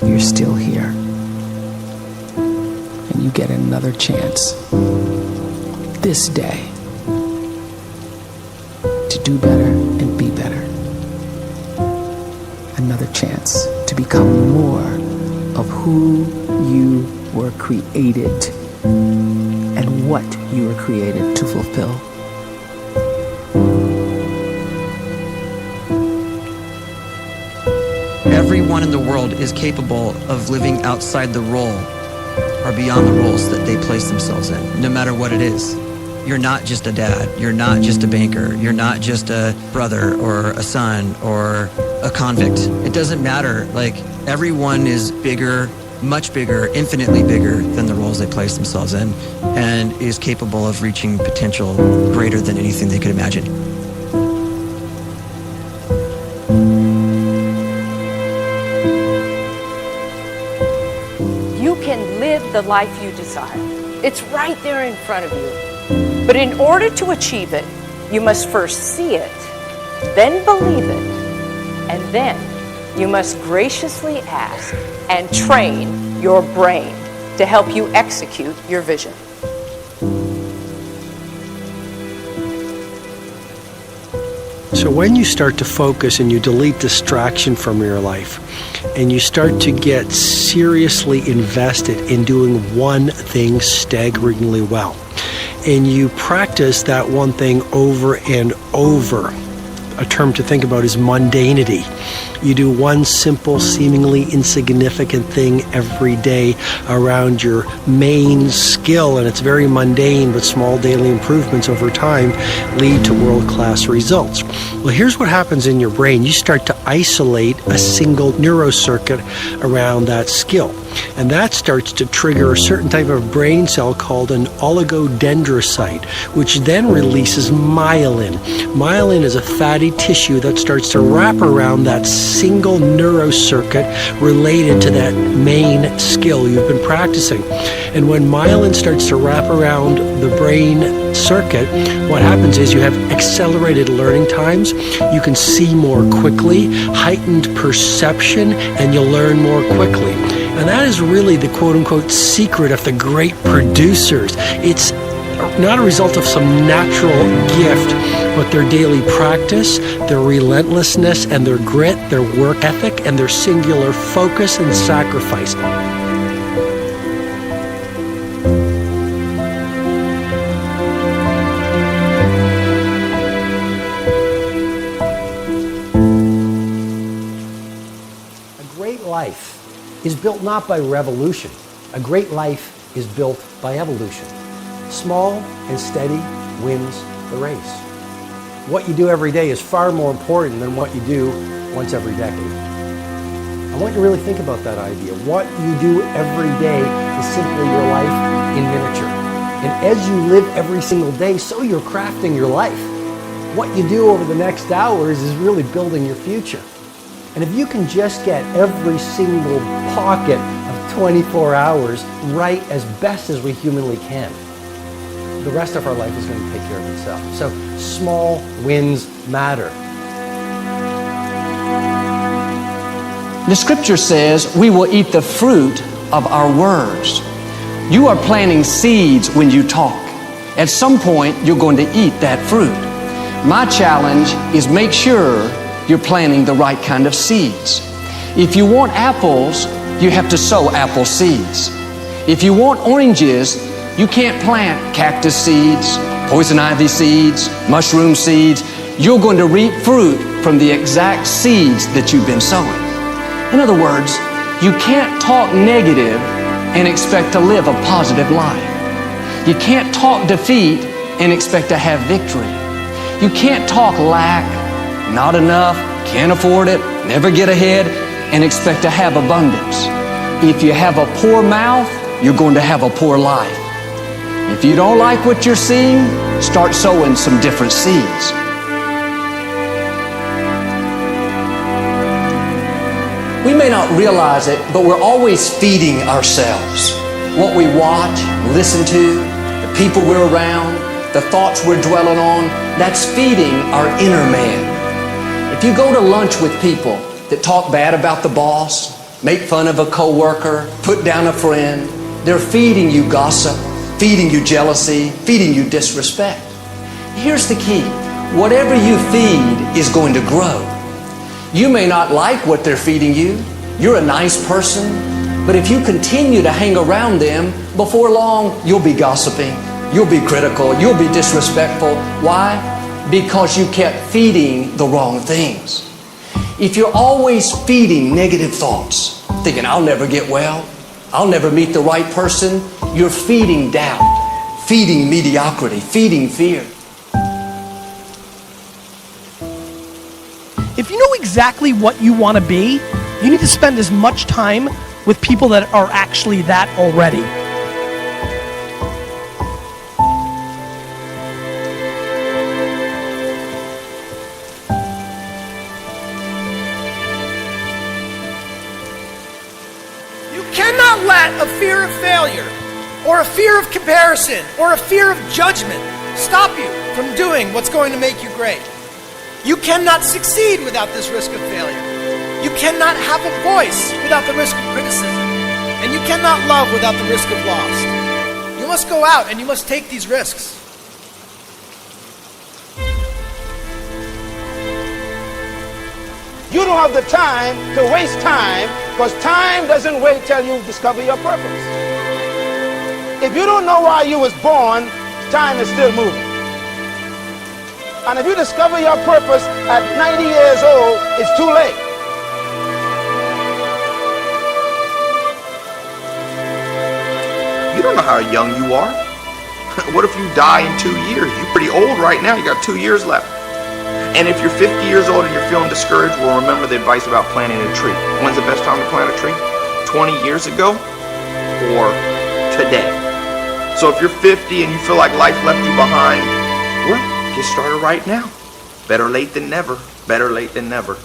you're still here. And you get another chance this day to do better and be better. Another chance to become more of who you were created and what you were created to fulfill. Everyone in the world is capable of living outside the role or beyond the roles that they place themselves in, no matter what it is. You're not just a dad, you're not just a banker, you're not just a brother or a son or a convict. It doesn't matter. Like, everyone is bigger, much bigger, infinitely bigger than the roles they place themselves in, and is capable of reaching potential greater than anything they could imagine. You can live the life you desire. It's right there in front of you. But in order to achieve it, you must first see it, then believe it, and then you must graciously ask and train your brain to help you execute your vision. So when you start to focus and you delete distraction from your life, and you start to get seriously invested in doing one thing staggeringly well, and you practice that one thing over and over, a term to think about is mundanity. You do one simple, seemingly insignificant thing every day around your main skill, and it's very mundane, but small daily improvements over time lead to world-class results. Well, here's what happens in your brain. You start to isolate a single neurocircuit around that skill, and that starts to trigger a certain type of brain cell called an oligodendrocyte, which then releases myelin. Myelin is a fatty tissue that starts to wrap around that single neurocircuit related to that main skill you've been practicing. And when myelin starts to wrap around the brain circuit, what happens is you have accelerated learning times, you can see more quickly, heightened perception, and you'll learn more quickly. And that is really the quote-unquote secret of the great producers. It's not a result of some natural gift, but their daily practice, their relentlessness and their grit, their work ethic, and their singular focus and sacrifice. A great life is built not by revolution. A great life is built by evolution. Small and steady wins the race. What you do every day is far more important than what you do once every decade. I want you to really think about that idea. What you do every day is simply your life in miniature. And as you live every single day, so you're crafting your life. What you do over the next hours is really building your future. And if you can just get every single pocket of 24 hours right as best as we humanly can, the rest of our life is going to take care of itself. So small wins matter. The scripture says we will eat the fruit of our words. You are planting seeds when you talk. At some point, you're going to eat that fruit. My challenge is make sure you're planting the right kind of seeds. If you want apples, you have to sow apple seeds. If you want oranges, you can't plant cactus seeds, poison ivy seeds, mushroom seeds. You're going to reap fruit from the exact seeds that you've been sowing. In other words, you can't talk negative and expect to live a positive life. You can't talk defeat and expect to have victory. You can't talk lack, not enough, can't afford it, never get ahead, and expect to have abundance. If you have a poor mouth, you're going to have a poor life. If you don't like what you're seeing, start sowing some different seeds. We may not realize it, but we're always feeding ourselves. What we watch, listen to, the people we're around, the thoughts we're dwelling on, that's feeding our inner man. If you go to lunch with people that talk bad about the boss, make fun of a coworker, put down a friend. They're feeding you gossip, feeding you jealousy, feeding you disrespect. Here's the key. Whatever you feed is going to grow. You may not like what they're feeding you. You're a nice person, but if you continue to hang around them, before long, you'll be gossiping, you'll be critical, you'll be disrespectful. Why? Because you kept feeding the wrong things. If you're always feeding negative thoughts, thinking, I'll never get well, I'll never meet the right person, you're feeding doubt, feeding mediocrity, feeding fear. If you know exactly what you want to be, you need to spend as much time with people that are actually that already. You cannot let a fear of failure, or a fear of comparison, or a fear of judgment stop you from doing what's going to make you great. You cannot succeed without this risk of failure. You cannot have a voice without the risk of criticism. And you cannot love without the risk of loss. You must go out and you must take these risks. You don't have the time to waste time, because time doesn't wait till you discover your purpose. If you don't know why you was born, time is still moving. And if you discover your purpose at 90 years old, it's too late. You don't know how young you are. What if you die in 2 years? You're pretty old right now. You got 2 years left. And if you're 50 years old and you're feeling discouraged, well, remember the advice about planting a tree. When's the best time to plant a tree? 20 years ago or today? So if you're 50 and you feel like life left you behind, well, get started right now. Better late than never. Better late than never.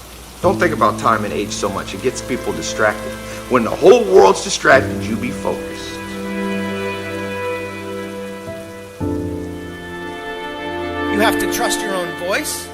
Don't think about time and age so much. It gets people distracted. When the whole world's distracted, you be focused. You have to trust your own voice.